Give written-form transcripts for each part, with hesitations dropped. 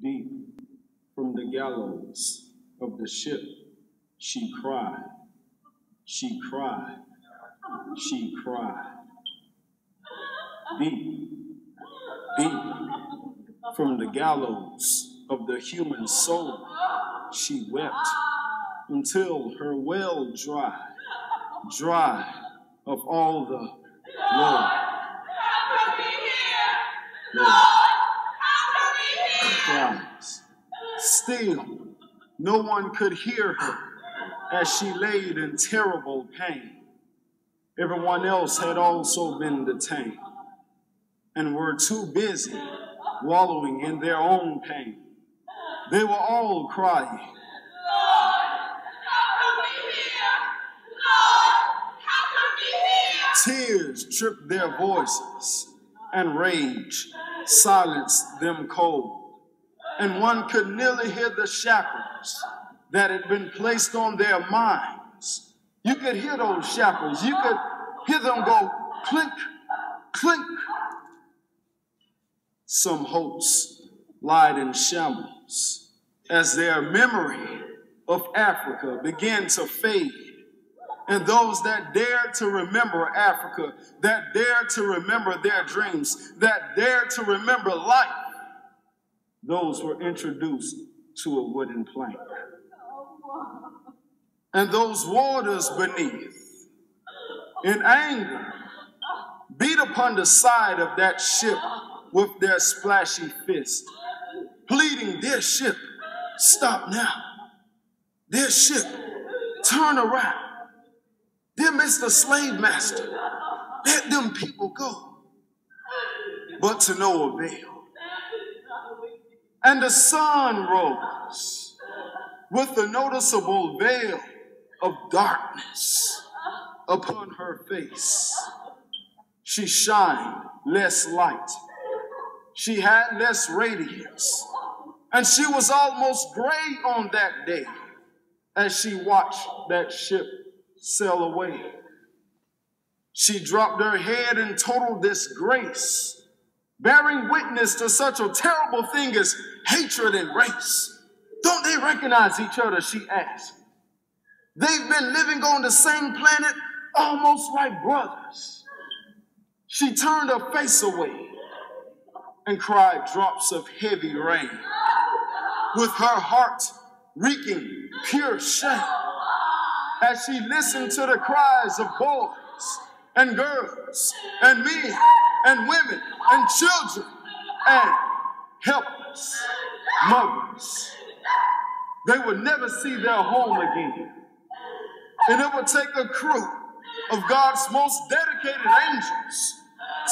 Deep from the gallows of the ship, she cried, she cried, she cried. Deep, deep from the gallows of the human soul, she wept until her well dry of all the Lord. Cries. Still, no one could hear her as she laid in terrible pain. Everyone else had also been detained and were too busy wallowing in their own pain. They were all crying. Tears tripped their voices, and rage silenced them cold. And one could nearly hear the shackles that had been placed on their minds. You could hear those shackles. You could hear them go clink, clink. Some hopes lied in shambles as their memory of Africa began to fade. And those that dared to remember Africa, that dared to remember their dreams, that dared to remember life, those were introduced to a wooden plank. And those waters beneath, in anger, beat upon the side of that ship with their splashy fist, pleading, "Dear ship, stop now. Dear ship, turn around. Dear Mr. Slave Master, let them people go." But to no avail. And the sun rose with a noticeable veil of darkness upon her face. She shined less light. She had less radiance. And she was almost gray on that day as she watched that ship sail away. She dropped her head in total disgrace, bearing witness to such a terrible thing as hatred and race. Don't they recognize each other, she asked. They've been living on the same planet almost like brothers. She turned her face away and cried drops of heavy rain, with her heart reeking pure shame as she listened to the cries of boys and girls and men and women and children and helpless mothers. They would never see their home again. And it would take a crew of God's most dedicated angels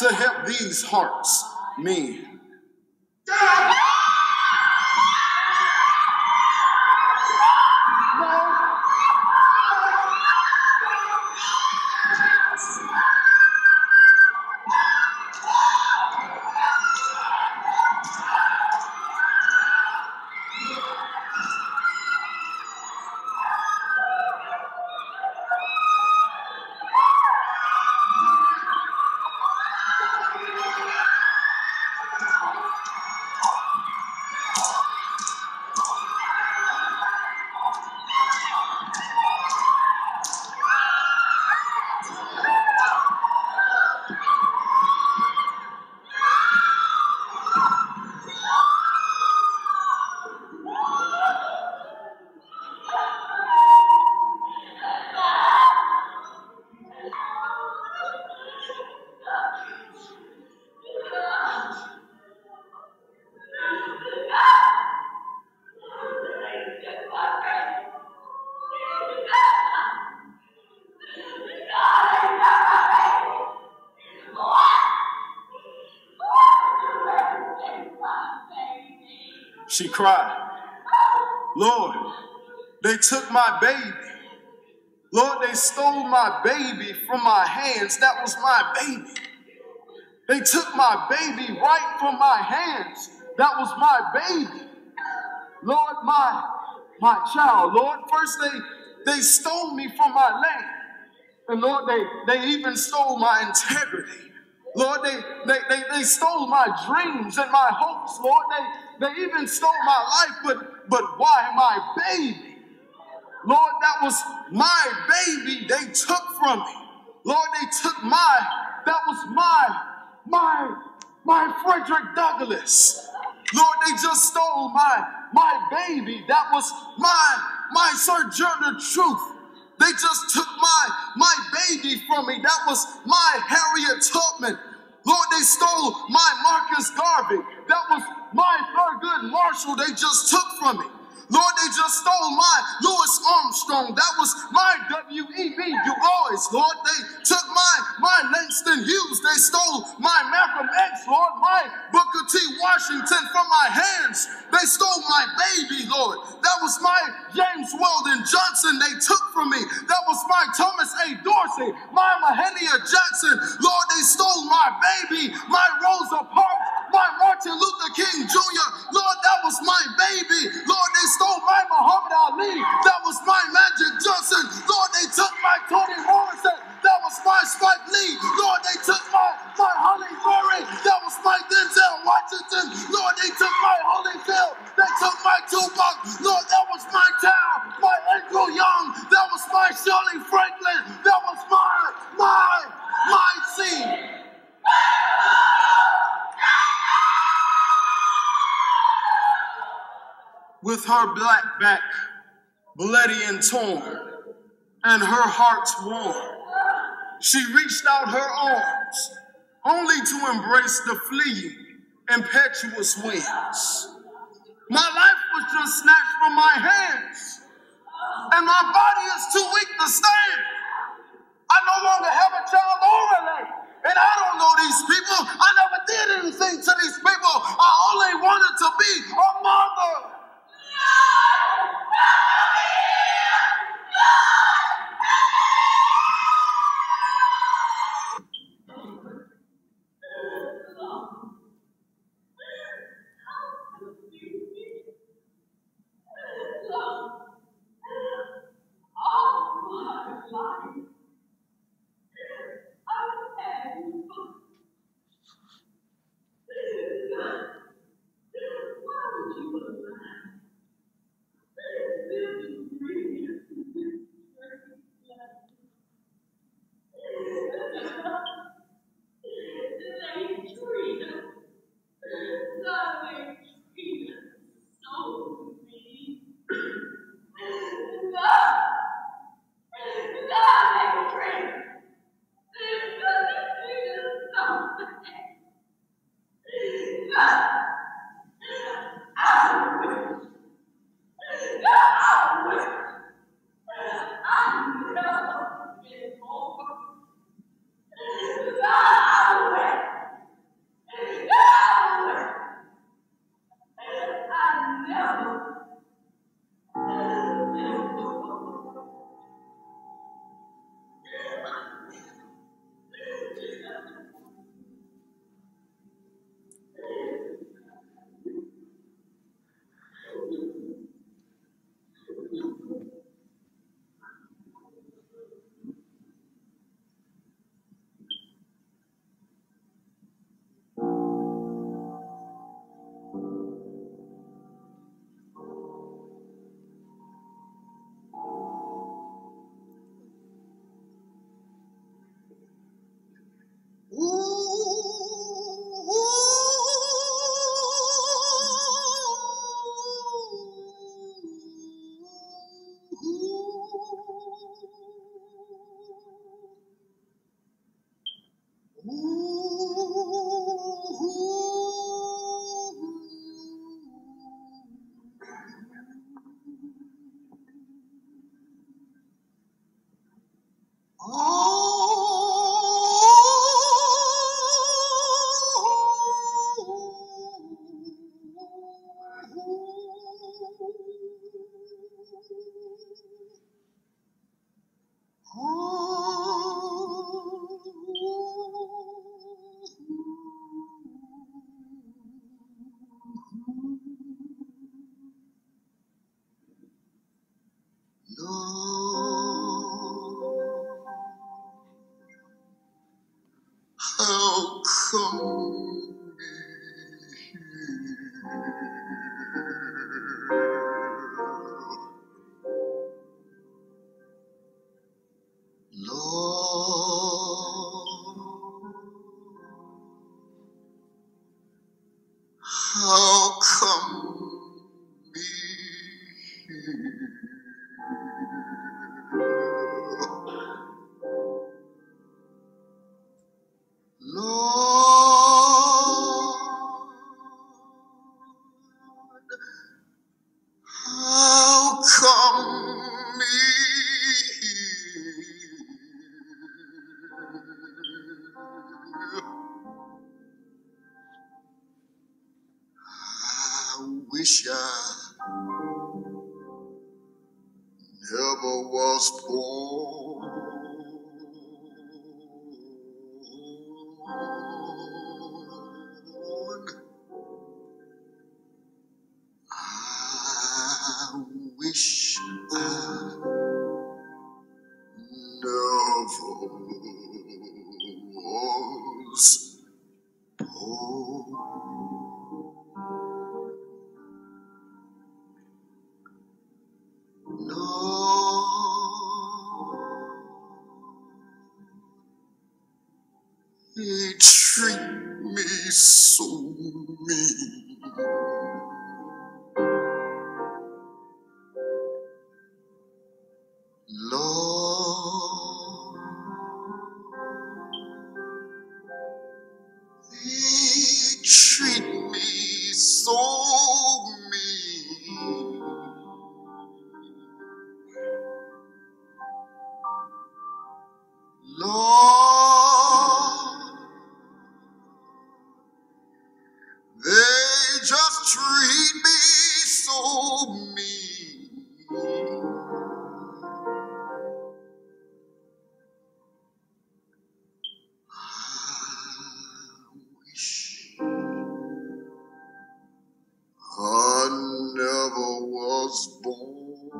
to help these hearts mend. She cried, "Lord, they took my baby. Lord, they stole my baby from my hands. That was my baby. They took my baby right from my hands. That was my baby. Lord, my child. Lord, first they stole me from my land. And Lord, they even stole my integrity. Lord, they stole my dreams and my hopes, Lord. They even stole my life, but why my baby? Lord, that was my baby they took from me. Lord, they took that was my Frederick Douglass. Lord, they just stole my baby. That was my Sojourner Truth. They just took my baby from me. That was my Harriet Tubman. Lord, they stole my Marcus Garvey. That was my Thurgood Marshall they just took from me. Lord, they just stole my Louis Armstrong. That was my W.E.B. Du Bois. Lord, they took my Langston Hughes. They stole my Malcolm X, Lord, my Booker T. Washington from my hands. They stole my baby, Lord. That was my James Weldon Johnson they took from me. That was my Thomas A. Dorsey, my Mahalia Jackson. Lord, they stole my baby, my Rosa Parks, my Martin Luther King Jr. Lord, that was my baby. Lord, they stole my Muhammad Ali. That was my Magic Johnson. Lord, they took my Toni Morrison. That was my Spike Lee. Lord, they took my Holly Berry. That was my Denzel Washington. Lord, they took my Holyfield. They took my Tupac. Lord, that was my town. My Andrew Young. That was my Shirley Franklin. That was my scene. With her black back bloody and torn, and her heart's worn, she reached out her arms, only to embrace the fleeing, impetuous winds. My life was just snatched from my hands, and my body is too weak to stand. I no longer have a child or a leg, and I don't know these people. I never did anything to these people. I only wanted to be a mother. welcome me here. Lord, how come me here? Lord, how come me here? I wish I never was born. I wish I never was born. Lord, He treat me so mean. Lord, He treat me so mean. Lord, they just treat me so mean. I wish I never was born.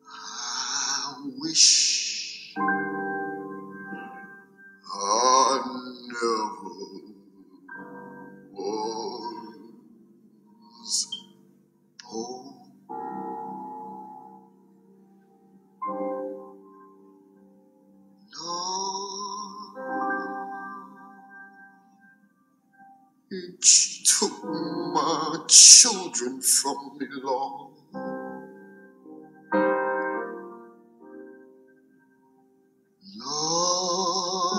I wish I never was born. Lord, He took my children from me, Lord. Lord,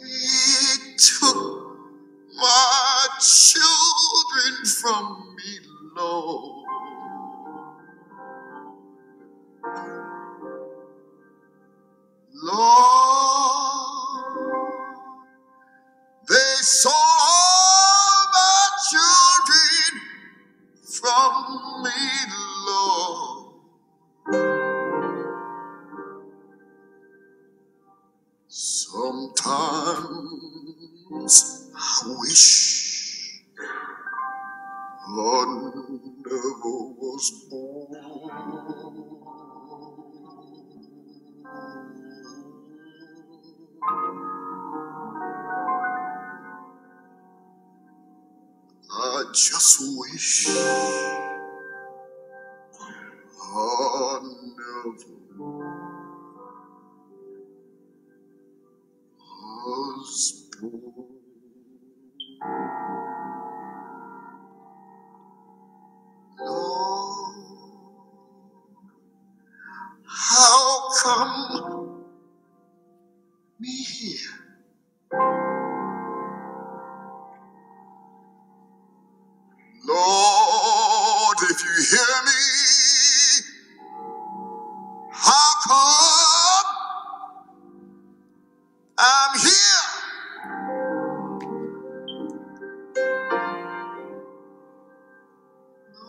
He took my children from me, Lord. Lord, they saw my children from me, Lord. Sometimes I wish I never was born. I just wish I never was born. Lord, how come me here? Lord, if you hear me, how come I'm here? Lord,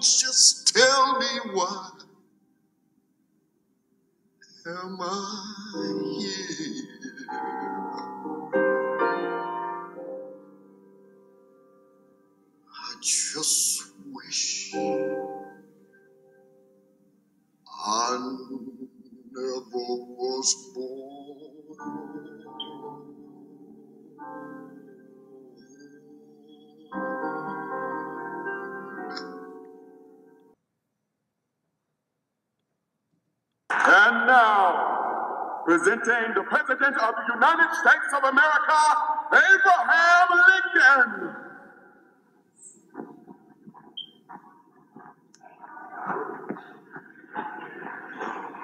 just tell me why am I here? just wish I never was born. And now, presenting the President of the United States of America, Abraham Lincoln.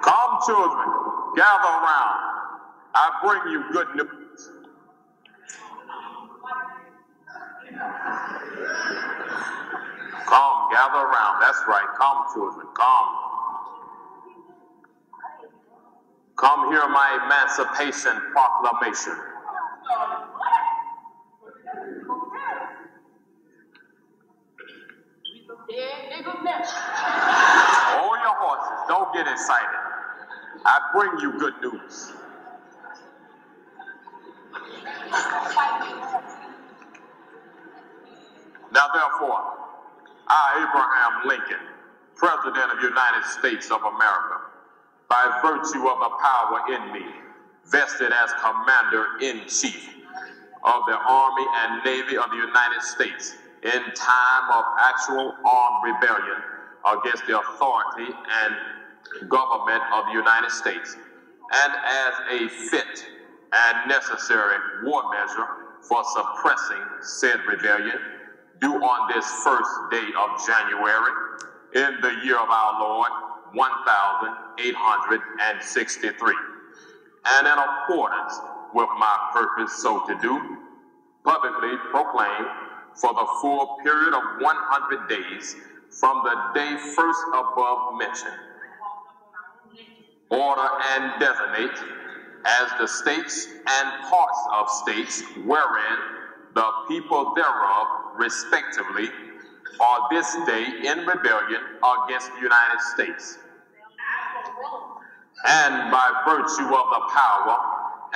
Come, children, gather around. I bring you good news. Come, gather around. That's right. Come, children, come. Come hear my Emancipation Proclamation. Hold your horses. Don't get excited. I bring you good news. Now, therefore, I, Abraham Lincoln, President of the United States of America, by virtue of the power in me, vested as Commander-in-Chief of the Army and Navy of the United States in time of actual armed rebellion against the authority and government of the United States, and as a fit and necessary war measure for suppressing said rebellion, due on this first day of January, in the year of our Lord, 1863, and in accordance with my purpose so to do, publicly proclaim for the full period of 100 days from the day first above mentioned, order and designate as the states and parts of states wherein the people thereof respectively are this day in rebellion against the United States. And by virtue of the power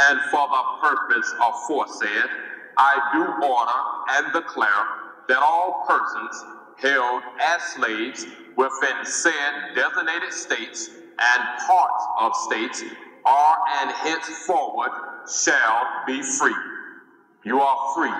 and for the purpose aforesaid, I do order and declare that all persons held as slaves within said designated states and parts of states are and henceforward shall be free. You are free